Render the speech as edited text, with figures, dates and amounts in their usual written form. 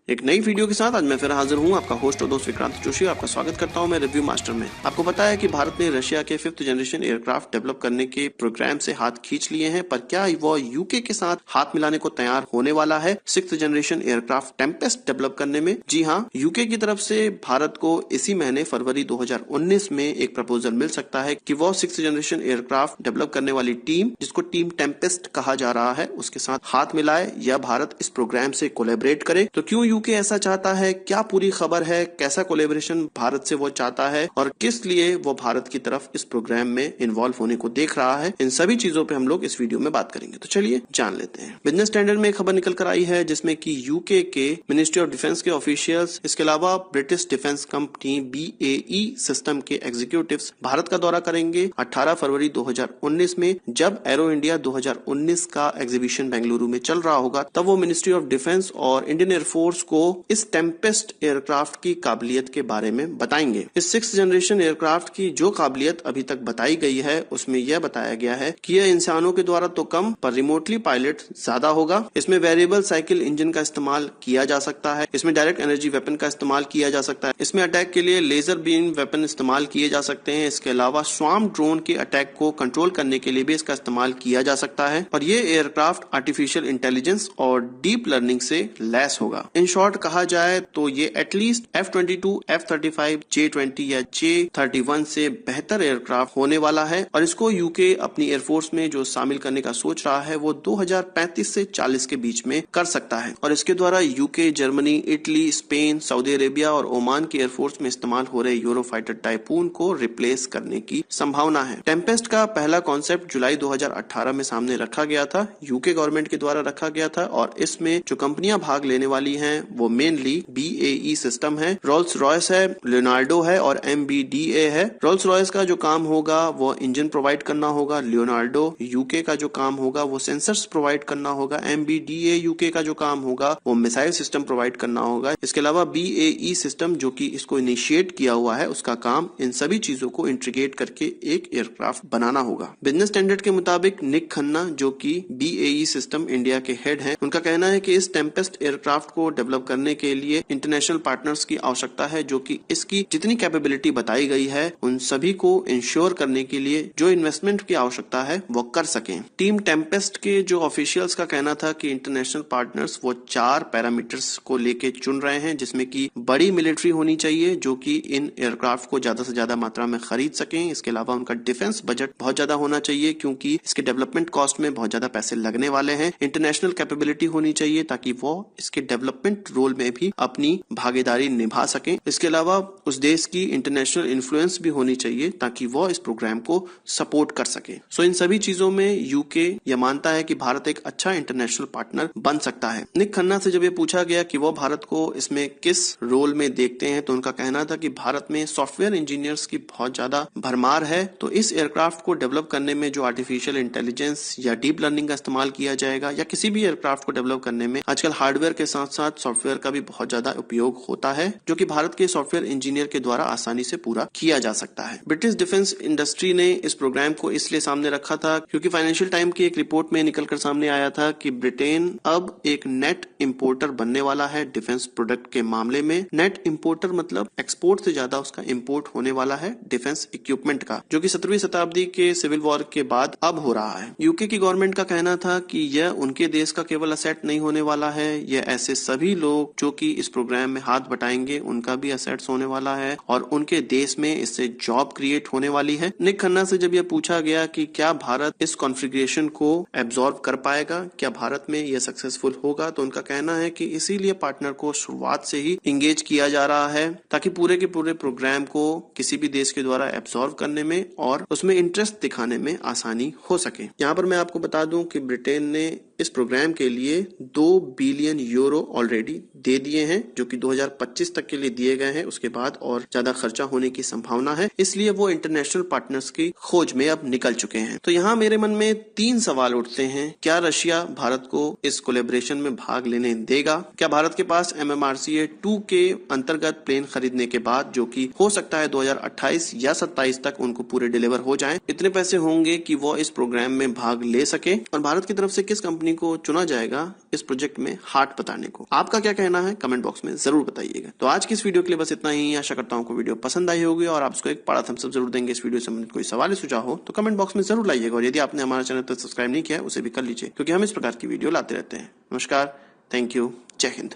एक नई वीडियो के साथ आज मैं फिर हाजिर हूं, आपका होस्ट और दोस्त विक्रांत जोशी। आपका स्वागत करता हूं मैं रिव्यू मास्टर में। आपको पता है कि भारत ने रशिया के 5th जनरेशन एयरक्राफ्ट डेवलप करने के प्रोग्राम से हाथ खींच लिए हैं, पर क्या वो यूके के साथ हाथ मिलाने को तैयार होने वाला है 6th generation aircraft Tempest develop करने में? जी हाँ, यूके की तरफ से भारत को इसी महीने फरवरी 2019 में एक प्रपोजल मिल सकता है कि वो 6th जनरेशन एयरक्राफ्ट डेवलप करने वाली टीम, जिसको टीम टेम्पेस्ट कहा जा रहा है, उसके साथ हाथ मिलाए या भारत इस प्रोग्राम से कोलैबोरेट करे। तो क्यों यूके ऐसा चाहता है, क्या पूरी खबर है, कैसा कोलैबोरेशन भारत से वो चाहता है और किस लिए वो भारत की तरफ इस प्रोग्राम में इन्वॉल्व होने को देख रहा है, इन सभी चीजों पे हम लोग इस वीडियो में बात करेंगे। तो चलिए जान लेते हैं। बिजनेस स्टैंडर्ड में एक खबर निकल कर आई है जिसमें कि यूके के मिनिस्ट्री ऑफ डिफेंस के ऑफिशियल्स, इसके अलावा British defence company BAE system के एग्जीक्यूटिव्स भारत का दौरा करेंगे 18 फरवरी 2019 में। जब एरो इंडिया 2019 का एग्जीबिशन बेंगलुरु में चल रहा होगा, तब वो मिनिस्ट्री ऑफ डिफेंस और इंडियन एयरफोर्स को इस टेम्पेस्ट एयरक्राफ्ट की काबिलियत के बारे में बताएंगे। इस 6th जनरेशन एयरक्राफ्ट की जो काबिलियत अभी तक बताई गई है, उसमें यह बताया गया है कि यह इंसानों के द्वारा तो कम पर रिमोटली पायलट ज्यादा होगा। इसमें वेरिएबल साइकिल इंजन का इस्तेमाल किया जा सकता है, इसमें डायरेक्ट एनर्जी वेपन का इस्तेमाल किया जा सकता है, इसमें अटैक के लिए लेजर बीम वेपन इस्तेमाल किए जा सकते हैं। इसके अलावा स्वार्म ड्रोन के अटैक को कंट्रोल करने के लिए भी इसका इस्तेमाल किया जा सकता है। और ये एयरक्राफ्ट आर्टिफिशियल इंटेलिजेंस और डीप लर्निंग से लैस होगा। इन शॉर्ट कहा जाए तो ये एटलीस्ट F-22, F-35, J-20 या J-31 से बेहतर एयरक्राफ्ट होने वाला है। और इसको यूके अपनी एयरफोर्स में जो शामिल करने का सोच रहा है, वो 2035 से 40 के बीच में कर सकता है। और इसके द्वारा UK, Germany, Italy, Spain, Saudi Arabia और ओमान की एयरफोर्स में इस्तेमाल हो रहे यूरोफाइटर टाइपून को रिप्लेस करने की संभावना है। टेम्पेस्ट का पहला कॉन्सेप्ट जुलाई 2018 में सामने रखा गया था, यूके गवर्नमेंट के द्वारा रखा गया था। और इसमें जो कंपनियां भाग लेने वाली हैं वो मेनली BAE सिस्टम है, रोल्स रॉयस है, लियोनार्डो है और MBDA है। रोल्स रॉयस का जो काम होगा वो इंजन प्रोवाइड करना होगा, लियोनार्डो यूके का जो काम होगा वो सेंसर्स प्रोवाइड करना होगा, MBDA यूके का जो काम होगा वो मिसाइल सिस्टम प्रोवाइड करना होगा। इसके अलावा BAE सिस्टम जो कि इसको इनिशिएट किया हुआ है, उसका काम इन सभी चीजों को इंटीग्रेट करके एक एयरक्राफ्ट बनाना होगा। बिजनेस स्टैंडर्ड के मुताबिक निक खन्ना, जो कि BAE सिस्टम इंडिया के हेड हैं, उनका कहना है कि इस टेम्पेस्ट एयरक्राफ्ट को डेवलप करने के लिए इंटरनेशनल पार्टनर्स की आवश्यकता है, जो कि इसकी जितनी कैपेबिलिटी बताई गई है उन सभी को इंश्योर करने के लिए जो इन्वेस्टमेंट की आवश्यकता है वो कर सकें। टीम टेम्पेस्ट के जो ऑफिशियल्स का कहना था कि इंटरनेशनल पार्टनर्स वो 4 पैरामीटर्स को लेके चुन रहे हैं, जिसमें कि बड़ी मिलिट्री होनी चाहिए जो कि इन एयरक्राफ्ट को ज्यादा से ज्यादा मात्रा में खरीद सकें। इसके अलावा उनका डिफेंस बजट बहुत ज्यादा होना चाहिए क्योंकि इसके डेवलपमेंट कॉस्ट में बहुत ज्यादा पैसे लगने वाले हैं। इंटरनेशनल कैपेबिलिटी होनी चाहिए ताकि वो इसके डेवलपमेंट रोल में भी अपनी भागीदारी निभा सकें। इसके अलावा उस देश की इंटरनेशनल इन्फ्लुएंस भी होनी चाहिए ताकि वो इस प्रोग्राम को सपोर्ट कर सके। सो इन सभी चीजों में यूके यह मानता है कि भारत एक अच्छा इंटरनेशनल पार्टनर बन सकता है। निक खन्ना से जब ये पूछा गया कि वो भारत को इसमें किस रोल में देखते हैं, तो उनका कहना था कि भारत में सॉफ्टवेयर इंजीनियर्स की बहुत ज्यादा भरमार है। तो इस एयरक्राफ्ट को डेवलप करने में जो आर्टिफिशियल इंटेलिजेंस या डीप लर्निंग का इस्तेमाल किया जाएगा, या किसी भी एयरक्राफ्ट को डेवलप करने में आजकल हार्डवेयर के साथ साथ सॉफ्टवेयर का भी बहुत ज्यादा उपयोग होता है, जो कि भारत के सॉफ्टवेयर इंजीनियर के द्वारा आसानी से पूरा किया जा सकता है। ब्रिटिश डिफेंस इंडस्ट्री ने इस प्रोग्राम को इसलिए सामने रखा था क्योंकि फाइनेंशियल टाइम की एक रिपोर्ट में निकलकर सामने आया था कि ब्रिटेन अब एक नेट इंपोर्टर बनने वाला है डिफेंस प्रोडक्ट के मामले में। नेट इंपोर्टर मतलब एक्सपोर्ट से ज्यादा उसका इंपोर्ट होने वाला है डिफेंस इक्विपमेंट का, जो कि 17वीं शताब्दी के सिविल वॉर के बाद अब हो रहा है। यूके की गवर्नमेंट का कहना था कि यह उनके देश का केवल असेट नहीं होने वाला है, यह ऐसे सभी लोग जो कि इस प्रोग्राम में हाथ बटाएंगे उनका भी असेट्स होने वाला है और उनके देश में इससे जॉब क्रिएट होने वाली है। निक खन्ना से जब यह पूछा गया कि क्या भारत इस कॉन्फ़िगरेशन को एब्जॉर्ब कर पाएगा, क्या भारत में यह सक्सेसफुल होगा, तो उनका कहना है कि इसीलिए पार्टनर को शुरुआत से ही इंगेज किया जा रहा है ताकि पूरे के पूरे प्रोग्राम को किसी भी देश के द्वारा एब्जॉर्ब करने में और उसमें इंटरेस्ट दिखाने में आसानी हो सके। यहाँ पर मैं आपको बता दूं कि ब्रिटेन ने इस प्रोग्राम के लिए 2 बिलियन यूरो ऑलरेडी दे दिए हैं, जो कि 2025 तक के लिए दिए गए हैं। उसके बाद और ज्यादा खर्चा होने की संभावना है, इसलिए वो इंटरनेशनल पार्टनर्स की खोज में अब निकल चुके हैं। तो यहाँ मेरे मन में 3 सवाल उठते हैं। क्या रशिया भारत को इस कोलैबोरेशन में भाग लेने देगा? क्या भारत के पास MMRCA 2 के अंतर्गत प्लेन खरीदने के बाद, जो कि हो सकता है 2028 या 27 तक उनको पूरे डिलीवर हो जाएं, इतने पैसे होंगे कि वो इस प्रोग्राम में भाग ले सके? और भारत की तरफ से किस कंपनी को चुना जाएगा इस प्रोजेक्ट में हाथ बताने को? आपका आपका क्या कहना है कमेंट बॉक्स में जरूर बताइएगा। तो आज की इस वीडियो के लिए बस इतना ही। आशा करता हूँ आपको वीडियो पसंद आई होगी और आप उसको एक बड़ा थम्स अप जरूर देंगे। इस वीडियो से संबंधित कोई सवाल सुझाव हो तो कमेंट बॉक्स में जरूर लाइएगा, और यदि आपने हमारा चैनल सब्सक्राइब नहीं किया है उसे भी कर लीजिए, क्योंकि हम इस प्रकार की वीडियो लाते रहते हैं। नमस्कार, थैंक यू, जय हिंद।